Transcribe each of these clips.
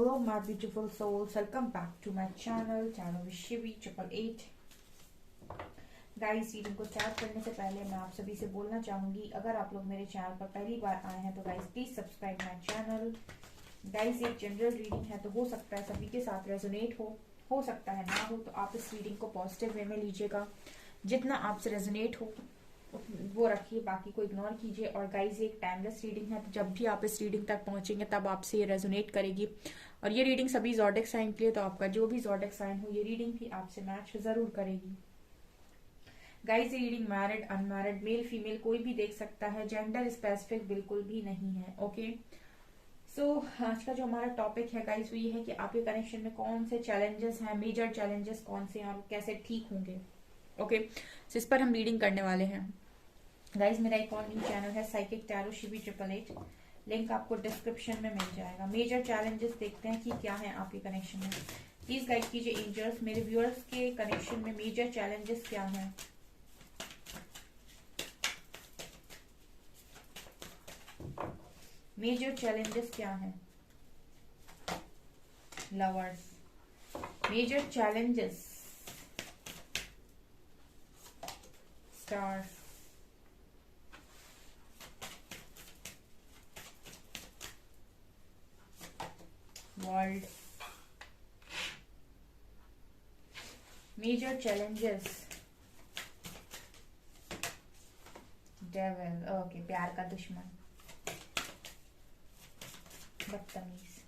Hello my beautiful souls, welcome back to my channel with Shivi 888। Guys reading को start करने से पहले मैं आप सभी से बोलना चाहूंगी, अगर आप लोग मेरे चैनल पर पहली बार आए हैं तो guys please subscribe my channel. Guys एक जनरल रीडिंग है तो हो सकता है सभी के साथ रेजोनेट हो सकता है ना हो, तो आप इस रीडिंग को पॉजिटिव वे में लीजिएगा। जितना आपसे रेजोनेट हो वो रखिए, बाकी को इग्नोर कीजिए। और गाइज ये एक टाइमलेस रीडिंग है, तो जब भी आप इस रीडिंग तक पहुंचेंगे तब आपसे ये रेजोनेट करेगी। और ये रीडिंग सभी ज़ोडिक साइन के लिए, तो आपका जो भी ज़ोडिक साइन हो ये रीडिंग भी आपसे मैच जरूर करेगी। गाइज ये reading married unmarried male female कोई भी देख सकता है, जेंडर स्पेसिफिक बिल्कुल भी नहीं है। ओके सो आज का जो हमारा टॉपिक है गाइज वो ये है कि आपके कनेक्शन में कौन से चैलेंजेस हैं, मेजर चैलेंजेस कौन से हैं और कैसे ठीक होंगे। ओके सो इस पर हम रीडिंग करने वाले हैं। गाइज मेरा एक और न्यू चैनल है साइकिक टैरो शिवी 888, लिंक आपको डिस्क्रिप्शन में मिल जाएगा। मेजर चैलेंजेस देखते हैं कि क्या है आपके कनेक्शन में। प्लीज गाइड कीजिए एंजल्स, मेरे व्यूअर्स के कनेक्शन में मेजर चैलेंजेस क्या हैं। मेजर चैलेंजेस क्या हैं lovers, major challenges stars, world, major challenges devil. Okay प्यार का दुश्मन, बदतमीज,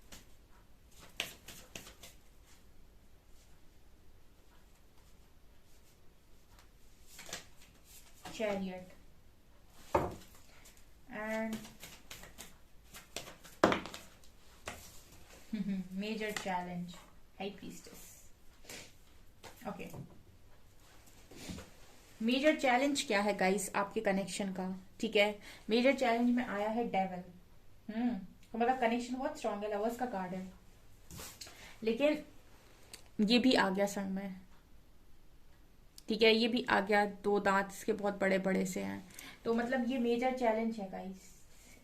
chariot and major challenge high priestess. Okay major challenge क्या है गाइस आपके कनेक्शन का, ठीक है। मेजर चैलेंज में आया है डेविल। तो मतलब कनेक्शन बहुत स्ट्रांग है, लवर्स का कार्ड है, लेकिन ये भी आ गया संग में, ठीक है। ये भी आ गया, दो दांत इसके बहुत बड़े बड़े से हैं, तो मतलब ये मेजर चैलेंज है गाइस।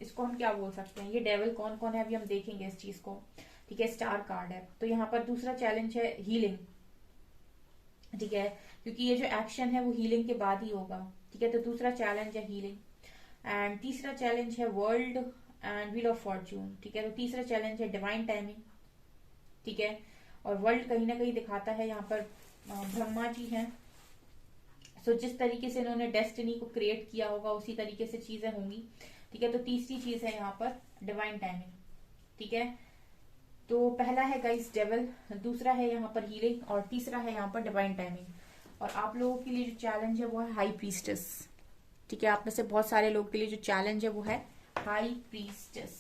इसको हम क्या बोल सकते हैं, ये डेविल कौन कौन है अभी हम देखेंगे इस चीज को, ठीक है। स्टार कार्ड है, तो यहाँ पर दूसरा चैलेंज है हीलिंग, ठीक है, क्योंकि ये जो एक्शन है वो हीलिंग के बाद ही होगा, ठीक है। तो दूसरा चैलेंज है हीलिंग एंड तीसरा चैलेंज है world and wheel of Fortune, ठीक है। तो तीसरा चैलेंज है डिवाइन टाइमिंग, ठीक है। और वर्ल्ड कहीं ना कहीं दिखाता है यहाँ पर ब्रह्मा जी हैं, सो जिस तरीके से इन्होंने डेस्टिनी को क्रिएट किया होगा उसी तरीके से चीजें होंगी, ठीक है। तो तीसरी चीज है यहाँ पर डिवाइन टाइमिंग, ठीक है। तो पहला है गाइस डेविल, दूसरा है यहाँ पर हीलिंग और तीसरा है यहाँ पर डिवाइन टाइमिंग। और आप लोगों के लिए जो चैलेंज है वो है हाई प्रीस्टेस, ठीक है। आप में से बहुत सारे लोगों के लिए जो चैलेंज है वो है हाई प्रीस्टेस।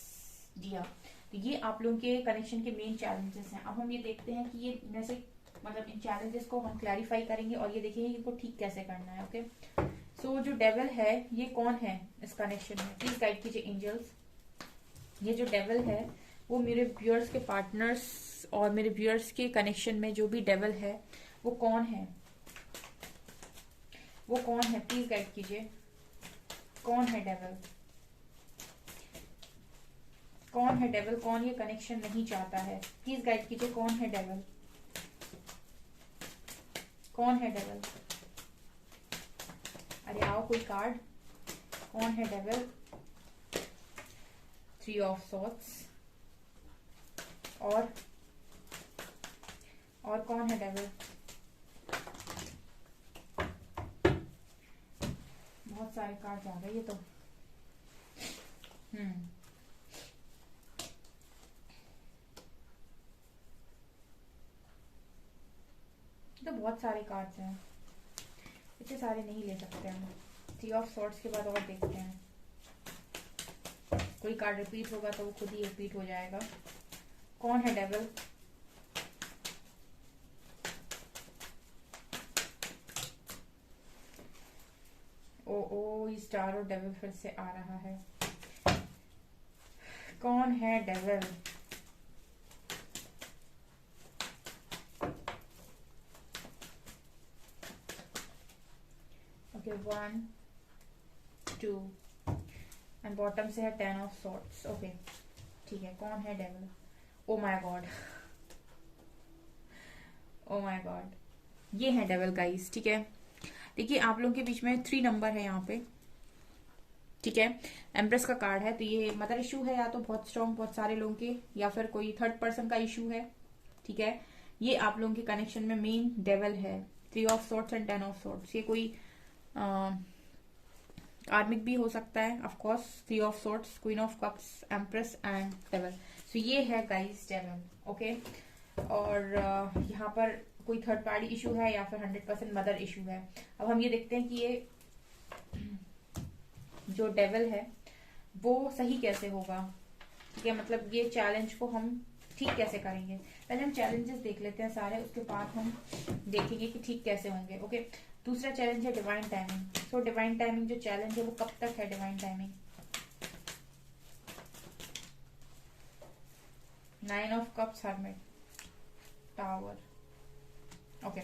जी हाँ, तो ये आप लोगों के कनेक्शन के मेन चैलेंजेस हैं। अब हम ये देखते हैं कि ये में से मतलब इन चैलेंजेस को हम क्लैरिफाई करेंगे और ये देखेंगे कि इनको ठीक कैसे करना है। ओके सो जो डेविल है ये कौन है इस कनेक्शन में, प्लीज गाइड कीजिए एंजल्स। ये जो डेविल है वो मेरे व्यूअर्स के पार्टनर्स और मेरे व्यूअर्स के कनेक्शन में जो भी डेविल है वो कौन है, वो कौन है, प्लीज गाइड कीजिए। कौन है डेविल, कौन है डेविल, कौन ये कनेक्शन नहीं चाहता है, प्लीज गाइड कीजिए। कौन है डेविल, कौन है डेविल, अरे आओ कोई कार्ड। कौन है डेविल, 3 ऑफ सॉर्ड्स और कौन है डेविल, बहुत सारे कार्ड आ गए ये तो। तो बहुत सारे कार्ड्स हैं, इतने सारे नहीं ले सकते हम। 3 ऑफ सॉर्ड्स के बाद और देखते हैं, कोई कार्ड रिपीट होगा तो वो खुद ही रिपीट हो जाएगा। कौन है डेविल, ओ स्टार और डेविल फिर से आ रहा है। कौन है डेविल, ओके 1 2 एंड बॉटम से है 10 ऑफ सॉर्ड्स। ओके ठीक है, कौन है devil oh my God, oh my God, ये है डेविल गाइस, ठीक है। देखिए आप लोगों के बीच में 3 नंबर है यहाँ पे, ठीक है। एम्प्रेस का कार्ड है, तो ये मदर इशू है या तो बहुत स्ट्रांग बहुत सारे लोगों के, या फिर कोई थर्ड पर्सन का इशू है, ठीक है। ये आप लोगों के कनेक्शन में मेन डेविल है, 3 of swords and 10 of swords. ये कोई कार्मिक भी हो सकता है of course, 3 of swords, queen of cups, empress and devil. So ये है गाइस डेविल, ओके। और यहाँ पर कोई थर्ड पार्टी इशू है या फिर 100% मदर इशू है। अब हम ये देखते हैं कि ये जो डेविल है वो सही कैसे होगा, ठीक है। मतलब ये चैलेंज को हम ठीक कैसे करेंगे। पहले हम चैलेंजेस देख लेते हैं सारे, उसके बाद हम देखेंगे कि ठीक कैसे होंगे, ओके। दूसरा चैलेंज है divine timing. So divine timing जो चैलेंज है वो कब तक है divine timing? 9 of cups, hermit, tower, okay.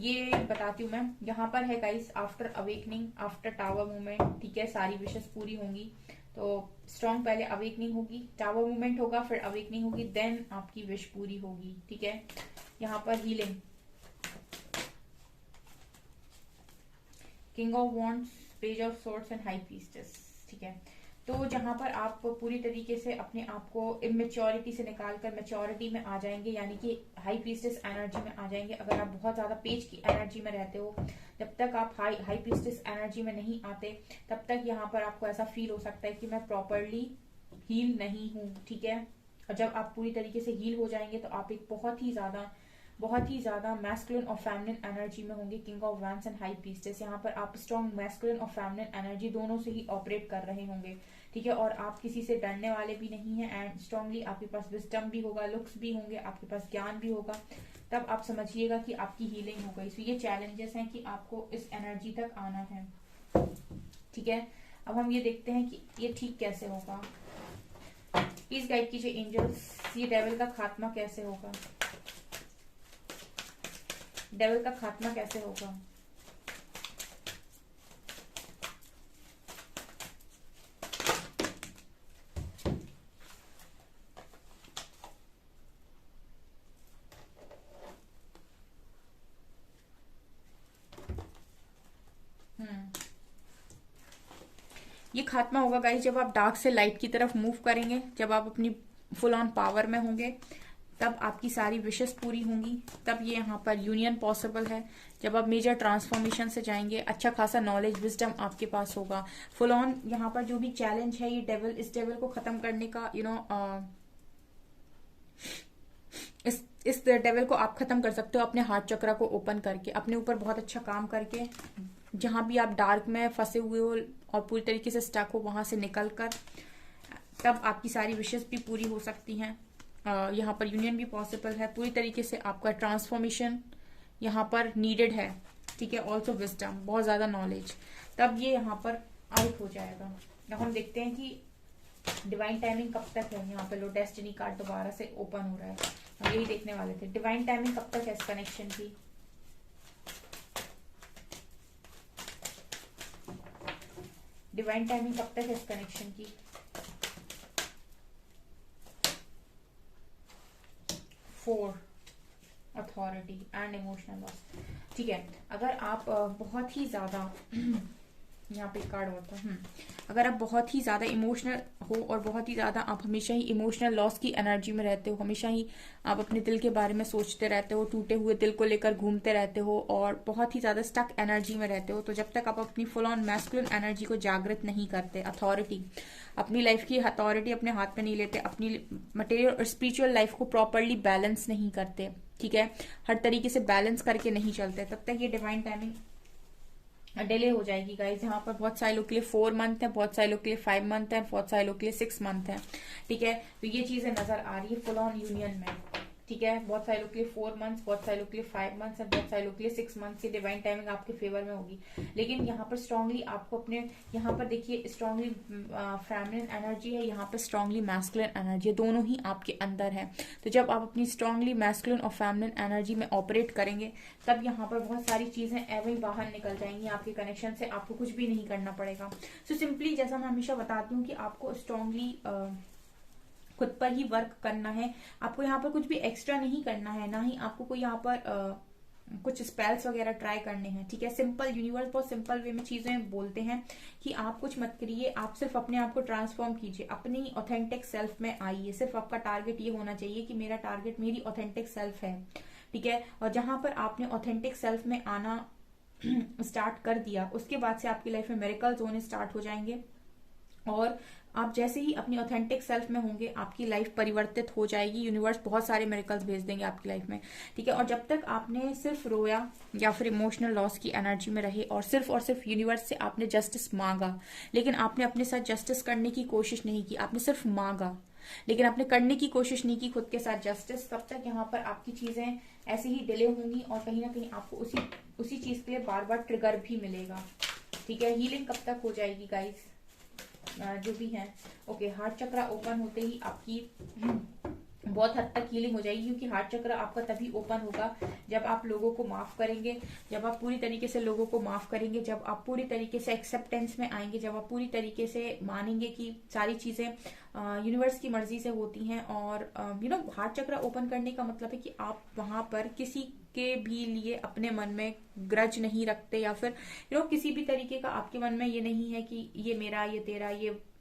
ये बताती हूँ मैं, यहाँ पर है guys after awakening, after tower movement, ठीक है। सारी विशेष पूरी होंगी, तो स्ट्रॉन्ग पहले अवेकनिंग होगी, टावर मूवमेंट होगा, फिर अवेकनिंग होगी, देन आपकी विश पूरी होगी, ठीक है। यहाँ पर healing, king of wands, page of swords and high priestess, ठीक है। तो जहां पर आप पूरी तरीके से अपने आप को इमेच्योरिटी से निकालकर मेच्योरिटी में आ जाएंगे, यानी कि हाई प्रीस्टेस एनर्जी में आ जाएंगे। अगर आप बहुत ज्यादा पेज की एनर्जी में रहते हो, जब तक आप हाई प्रीस्टेस एनर्जी में नहीं आते, तब तक यहाँ पर आपको ऐसा फील हो सकता है कि मैं प्रॉपरली हील नहीं हूँ, ठीक है। और जब आप पूरी तरीके से हील हो जाएंगे तो आप एक बहुत ही ज्यादा मैस्कुलिन और फेमिनिन एनर्जी में होंगे, king of wands and high priestess. यहाँ पर आप स्ट्रॉन्ग मैस्कुलिन और फेमिनिन एनर्जी दोनों से ही ऑपरेट कर रहे होंगे, ठीक है। और आप किसी से डरने वाले भी नहीं है, एंड स्ट्रांगली आपके पास विजडम भी होगा, लुक्स भी होंगे, आपके पास ज्ञान भी होगा। तब आप समझिएगा कि आपकी हीलिंग हो गई। तो ये चैलेंजेस हैं कि आपको इस एनर्जी तक आना है, ठीक है। अब हम ये देखते हैं कि ये ठीक कैसे होगा। प्लीज गाइड कीजिए एंजल्स, ये डेविल का खात्मा कैसे होगा, डेविल का खात्मा कैसे होगा। ये खात्मा होगा गाइस जब आप डार्क से लाइट की तरफ मूव करेंगे, जब आप अपनी फुल ऑन पावर में होंगे, तब आपकी सारी विशेष पूरी होंगी, तब ये यहाँ पर यूनियन पॉसिबल है। जब आप मेजर ट्रांसफॉर्मेशन से जाएंगे, अच्छा खासा नॉलेज विजडम आपके पास होगा, फुल ऑन यहाँ पर जो भी चैलेंज है ये डेविल, इस डेविल को खत्म करने का इस डेविल को आप खत्म कर सकते हो अपने हार्ट चक्रा को ओपन करके, अपने ऊपर बहुत अच्छा काम करके। जहां भी आप डार्क में फंसे हुए हो और पूरी तरीके से स्टक हो, वहां से निकल कर तब आपकी सारी विशेष भी पूरी हो सकती हैं। यहाँ पर यूनियन भी पॉसिबल है, पूरी तरीके से आपका ट्रांसफॉर्मेशन यहाँ पर नीडेड है, ठीक है। ऑल्सो विजडम, बहुत ज्यादा नॉलेज, तब ये यहाँ पर आउट हो जाएगा। अब हम देखते हैं कि डिवाइन टाइमिंग कब तक है। यहाँ पे लो डेस्टिनी कार्ड दोबारा से ओपन हो रहा है, हम यही देखने वाले थे। डिवाइन टाइमिंग कब तक है इस कनेक्शन की, डिवाइन टाइमिंग कब तक है इस कनेक्शन की। Four, authority and emotional loss, ठीक है। अगर आप बहुत ही ज्यादा यहाँ पे कार्ड होता है, अगर आप बहुत ही ज्यादा इमोशनल हो और बहुत ही ज्यादा आप हमेशा ही इमोशनल लॉस की एनर्जी में रहते हो, हमेशा ही आप अपने दिल के बारे में सोचते रहते हो, टूटे हुए दिल को लेकर घूमते रहते हो और बहुत ही ज्यादा स्टक एनर्जी में रहते हो, तो जब तक आप अपनी फुल ऑन मैस्कुलिन एनर्जी को जागृत नहीं करते, अथॉरिटी, अपनी लाइफ की अथॉरिटी अपने हाथ में नहीं लेते, अपनी मटेरियल और स्पिरिचुअल लाइफ को प्रॉपरली बैलेंस नहीं करते, ठीक है, हर तरीके से बैलेंस करके नहीं चलते, तब तक ये डिवाइन टाइमिंग डिले हो जाएगी गाइज। यहाँ पर बहुत सारे लोग के लिए 4 मंथ है, बहुत सारे लोग के लिए 5 मंथ है, बहुत सारे लोग के लिए 6 मंथ है, ठीक है। तो ये चीजें नजर आ रही है फुल ऑन यूनियन में, ठीक है। बहुत सारे लोग के लिए 4 मंथ्स, बहुत सारे लोग के लिए 5 मंथ्स और बहुत सारे लोग के लिए 6 मंथ्स की डिवाइन टाइमिंग आपके फेवर में होगी। लेकिन यहाँ पर स्ट्रांगली आपको अपने, यहाँ पर देखिए स्ट्रांगली फेमिनिन एनर्जी है, यहाँ पर स्ट्रांगली मैस्कुलिन एनर्जी है, दोनों ही आपके अंदर है। तो जब आप अपनी स्ट्रांगली मैस्कुलिन और फेमिनिन एनर्जी में ऑपरेट करेंगे, तब यहाँ पर बहुत सारी चीजें ऐसे ही बाहर निकल जाएंगी आपके कनेक्शन से, आपको कुछ भी नहीं करना पड़ेगा। सो सिंपली जैसा मैं हमेशा बताती हूँ कि आपको स्ट्रांगली खुद पर ही वर्क करना है। आपको यहाँ पर कुछ भी एक्स्ट्रा नहीं करना है, ना ही आपको कोई यहाँ पर कुछ स्पेल्स वगैरह ट्राई करने हैं, ठीक है। सिंपल, यूनिवर्स बहुत सिंपल वे में चीजें बोलते हैं कि आप कुछ मत करिए, आप सिर्फ अपने आप को ट्रांसफॉर्म कीजिए, अपनी ऑथेंटिक सेल्फ में आइए। सिर्फ आपका टारगेट ये होना चाहिए कि मेरा टारगेट मेरी ऑथेंटिक सेल्फ है, ठीक है। और जहां पर आपने ऑथेंटिक सेल्फ में आना स्टार्ट कर दिया, उसके बाद से आपकी लाइफ में मिरेकल्स होने स्टार्ट हो जाएंगे। और आप जैसे ही अपनी ऑथेंटिक सेल्फ में होंगे, आपकी लाइफ परिवर्तित हो जाएगी। यूनिवर्स बहुत सारे मिरेकल्स भेज देंगे आपकी लाइफ में, ठीक है। और जब तक आपने सिर्फ रोया या फिर इमोशनल लॉस की एनर्जी में रहे और सिर्फ यूनिवर्स से आपने जस्टिस मांगा, लेकिन आपने अपने साथ जस्टिस करने की कोशिश नहीं की, आपने सिर्फ मांगा लेकिन आपने करने की कोशिश नहीं की खुद के साथ जस्टिस, तब तक यहाँ पर आपकी चीजें ऐसे ही डिले होंगी और कहीं ना कहीं आपको उसी चीज के लिए बार बार ट्रिगर भी मिलेगा, ठीक है। हीलिंग कब तक हो जाएगी गाइस, जो भी है, ओके। हार्ट चक्र ओपन होते ही आपकी बहुत हद तक हीलिंग हो जाएगी, क्योंकि हार्ट चक्र आपका तभी ओपन होगा जब आप लोगों को माफ करेंगे, जब आप पूरी तरीके से लोगों को माफ करेंगे, जब आप पूरी तरीके से एक्सेप्टेंस में आएंगे, जब आप पूरी तरीके से मानेंगे कि सारी चीजें यूनिवर्स की मर्जी से होती हैं। और हार्ट चक्र ओपन करने का मतलब है कि आप वहां पर किसी के भी लिए अपने मन में ग्रज नहीं रखते, या फिर किसी भी तरीके का आपके मन में ये नहीं है कि ये मेरा, ये तेरा,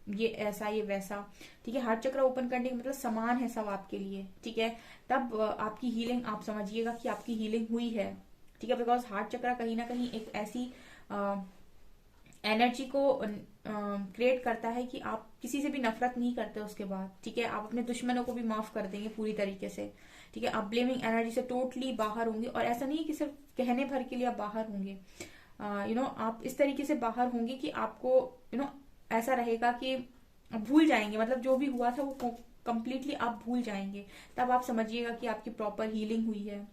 ये ऐसा, ये वैसा, ठीक है। हार्ट चक्र ओपन करने का मतलब समान है सब आपके लिए, ठीक है। तब आपकी हीलिंग, आप समझिएगा कि आपकी हीलिंग हुई है, ठीक है। बिकॉज हार्ट चक्र कहीं ना कहीं एक ऐसी एनर्जी को क्रिएट करता है कि आप किसी से भी नफरत नहीं करते उसके बाद, ठीक है। आप अपने दुश्मनों को भी माफ कर देंगे पूरी तरीके से, ठीक है। आप ब्लेमिंग एनर्जी से टोटली बाहर होंगे, और ऐसा नहीं है कि सिर्फ कहने भर के लिए आप बाहर होंगे, आप इस तरीके से बाहर होंगे कि आपको ऐसा रहेगा कि भूल जाएंगे, मतलब जो भी हुआ था वो कंप्लीटली आप भूल जाएंगे। तब आप समझिएगा कि आपकी प्रॉपर हीलिंग हुई है।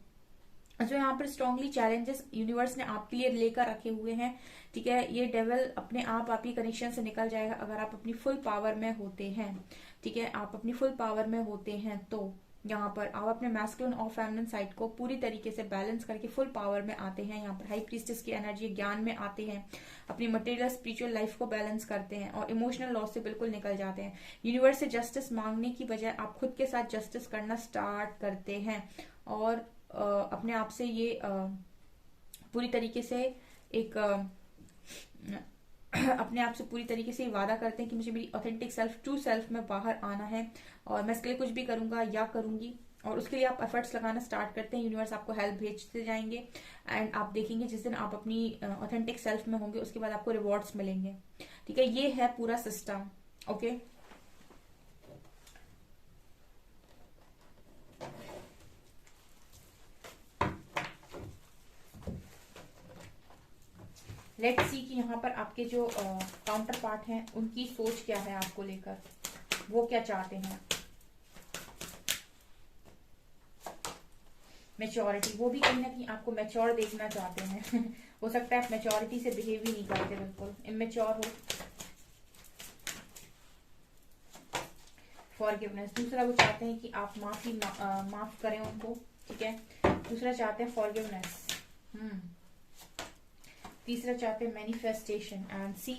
जो यहाँ पर स्ट्रांगली चैलेंजेस यूनिवर्स ने आपके लिए लेकर रखे हुए हैं, ठीक है। ये डेविल अपने आप आपकी कनेक्शन से निकल जाएगा अगर आप अपनी फुल पावर में होते हैं, ठीक है। आप अपनी फुल पावर में होते हैं तो यहाँ पर आप अपने मैस्कुलिन और फेमिनिन साइड को पूरी तरीके से बैलेंस करके फुल पावर में आते हैं। यहाँ पर हाई प्रीस्टेस की एनर्जी, ज्ञान में आते हैं, अपनी मटेरियल स्पिरिचुअल लाइफ को बैलेंस करते हैं और इमोशनल लॉस से बिल्कुल निकल जाते हैं। यूनिवर्स से जस्टिस मांगने की बजाय आप खुद के साथ जस्टिस करना स्टार्ट करते हैं और अपने आप से ये पूरी तरीके से एक अपने आप से पूरी तरीके से वादा करते हैं कि मुझे मेरी ऑथेंटिक सेल्फ, ट्रू सेल्फ में बाहर आना है और मैं इसके लिए कुछ भी करूंगा या करूंगी। और उसके लिए आप एफर्ट्स लगाना स्टार्ट करते हैं, यूनिवर्स आपको हेल्प भेजते जाएंगे एंड आप देखेंगे जिस दिन आप अपनी ऑथेंटिक सेल्फ में होंगे उसके बाद आपको रिवॉर्ड्स मिलेंगे, ठीक है। ये है पूरा सिस्टम, ओके। लेट्स सी कि यहाँ पर आपके जो काउंटर पार्ट हैं उनकी सोच क्या है आपको लेकर, वो क्या चाहते हैं। मैच्योरिटी, वो भी कहीं ना कहीं आपको मैच्योर देखना चाहते हैं हो सकता है आप मैच्योरिटी से बिहेव ही नहीं करते, बिल्कुल इमेच्योर हो। फॉरगिवनेस, दूसरा वो चाहते हैं कि आप माफ करें उनको, ठीक है। दूसरा चाहते हैं फॉरगिवनेस, तीसरा चाहते हैं मैनिफेस्टेशन एंड सी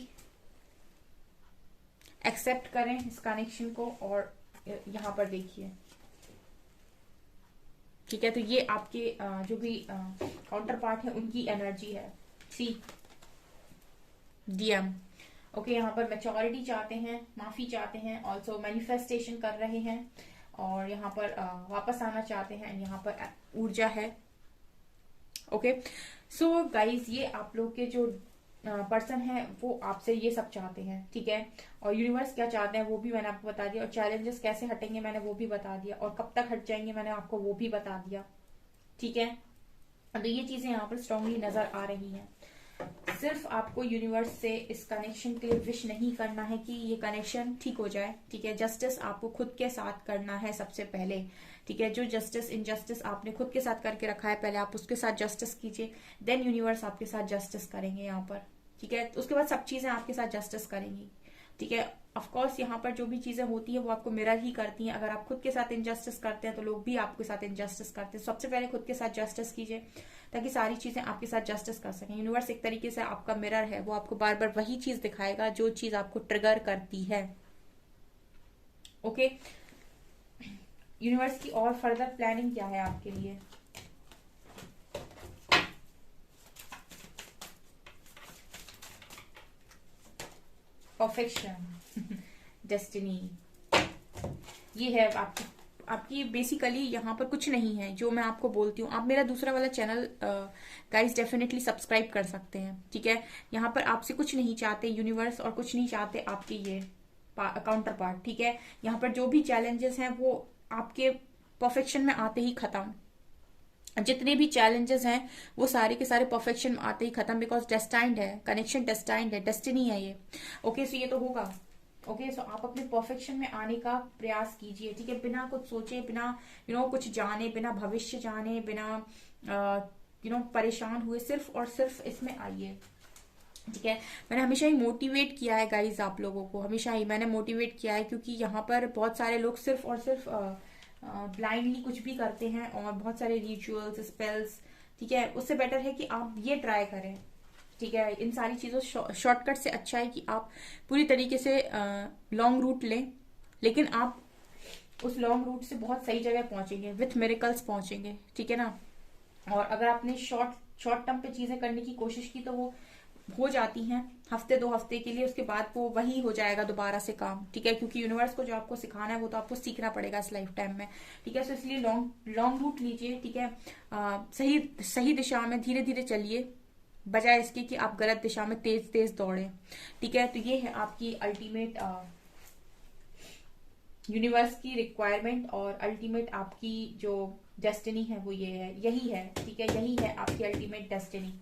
एक्सेप्ट करें इस कनेक्शन को। और यहाँ पर देखिए, ठीक है। तो ये आपके जो भी काउंटर पार्ट है उनकी एनर्जी है, सी डीएम, ओके। यहाँ पर मैच्योरिटी चाहते हैं, माफी चाहते हैं, ऑल्सो मैनिफेस्टेशन कर रहे हैं और यहाँ पर वापस आना चाहते हैं एंड यहाँ पर ऊर्जा है, ओके। सो गाइज, ये आप लोग के जो पर्सन है वो आपसे ये सब चाहते हैं, ठीक है। और यूनिवर्स क्या चाहते हैं वो भी मैंने आपको बता दिया, और चैलेंजेस कैसे हटेंगे मैंने वो भी बता दिया, और कब तक हट जाएंगे मैंने आपको वो भी बता दिया, ठीक है। तो ये चीजें यहाँ पर स्ट्रांगली नजर आ रही हैं। सिर्फ आपको यूनिवर्स से इस कनेक्शन के लिए विश नहीं करना है कि ये कनेक्शन ठीक हो जाए, ठीक है। जस्टिस आपको खुद के साथ करना है सबसे पहले, ठीक है। जो जस्टिस, इनजस्टिस आपने खुद के साथ करके रखा है, पहले आप उसके साथ जस्टिस कीजिए, देन यूनिवर्स आपके साथ जस्टिस करेंगे यहाँ पर, ठीक है। उसके बाद सब चीजें आपके साथ जस्टिस करेंगी, ठीक है। ऑफकोर्स यहाँ पर जो भी चीजें होती है वो आपको मिरर ही करती हैं। अगर आप खुद के साथ इनजस्टिस करते हैं तो लोग भी आपके साथ इनजस्टिस करते हैं। सबसे पहले खुद के साथ जस्टिस कीजिए ताकि सारी चीजें आपके साथ जस्टिस कर सकें। यूनिवर्स एक तरीके से आपका मिरर है, वो आपको बार बार वही चीज दिखाएगा जो चीज आपको ट्रिगर करती है, ओके। यूनिवर्स की और फर्दर प्लानिंग क्या है आपके लिए? परफेक्शन, डेस्टिनी, ये है आपकी आपकी बेसिकली यहाँ पर कुछ नहीं है जो मैं आपको बोलती हूँ। आप मेरा दूसरा वाला चैनल गाइस डेफिनेटली सब्सक्राइब कर सकते हैं, ठीक है। यहाँ पर आपसे कुछ नहीं चाहते यूनिवर्स, और कुछ नहीं चाहते आपके ये काउंटर पार्ट, ठीक है। यहाँ पर जो भी चैलेंजेस हैं वो आपके परफेक्शन में आते ही खत्म। जितने भी चैलेंजेस हैं वो सारे के सारे परफेक्शन में आते ही खत्म, बिकॉज डेस्टाइंड है, कनेक्शन डेस्टाइंड है, डेस्टिनी है ये। ओके सो ये तो होगा। ओके सो आप अपने परफेक्शन में आने का प्रयास कीजिए, ठीक है, बिना कुछ सोचे, बिना कुछ जाने, बिना भविष्य जाने, बिना परेशान हुए, सिर्फ और सिर्फ इसमें आइए, ठीक है। मैंने हमेशा ही मोटिवेट किया है गाइज आप लोगों को, हमेशा ही मैंने मोटिवेट किया है, क्योंकि यहाँ पर बहुत सारे लोग सिर्फ और सिर्फ ब्लाइंडली कुछ भी करते हैं, और बहुत सारे रिचुअल्स, स्पेल्स, ठीक है। उससे बेटर है कि आप ये ट्राई करें, ठीक है। इन सारी चीजों शॉर्टकट से अच्छा है कि आप पूरी तरीके से लॉन्ग रूट लें, लेकिन आप उस लॉन्ग रूट से बहुत सही जगह पहुंचेंगे, विथ मिरेकल्स पहुंचेंगे, ठीक है ना। और अगर आपने शॉर्ट टर्म पे चीजें करने की कोशिश की तो वो हो जाती हैं हफ्ते 2 हफ्ते के लिए, उसके बाद वो वही हो जाएगा दोबारा से काम, ठीक है। क्योंकि यूनिवर्स को जो आपको सिखाना है वो तो आपको सीखना पड़ेगा इस लाइफ टाइम में, ठीक है। सो इसलिए लॉन्ग रूट लीजिए, ठीक है। सही सही दिशा में धीरे धीरे चलिए, बजाय इसके कि आप गलत दिशा में तेज तेज दौड़े, ठीक है। तो ये है आपकी अल्टीमेट यूनिवर्स की रिक्वायरमेंट, और अल्टीमेट आपकी जो डेस्टिनी है वो ये है, यही है, ठीक है। यही है आपकी अल्टीमेट डेस्टिनी।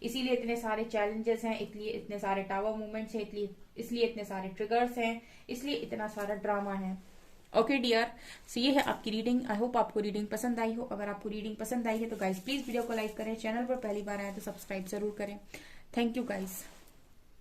इसीलिए इतने सारे चैलेंजेस हैं, इसलिए इतने सारे टावर मूवमेंट्स हैं, इसलिए इतने सारे ट्रिगर्स हैं, इसलिए इतना सारा ड्रामा है। ओके डियर, सो ये है आपकी रीडिंग। आई होप आपको रीडिंग पसंद आई हो। अगर आपको रीडिंग पसंद आई है तो गाइज प्लीज वीडियो को लाइक करें, चैनल पर पहली बार आए तो सब्सक्राइब जरूर करें। Thank you guys.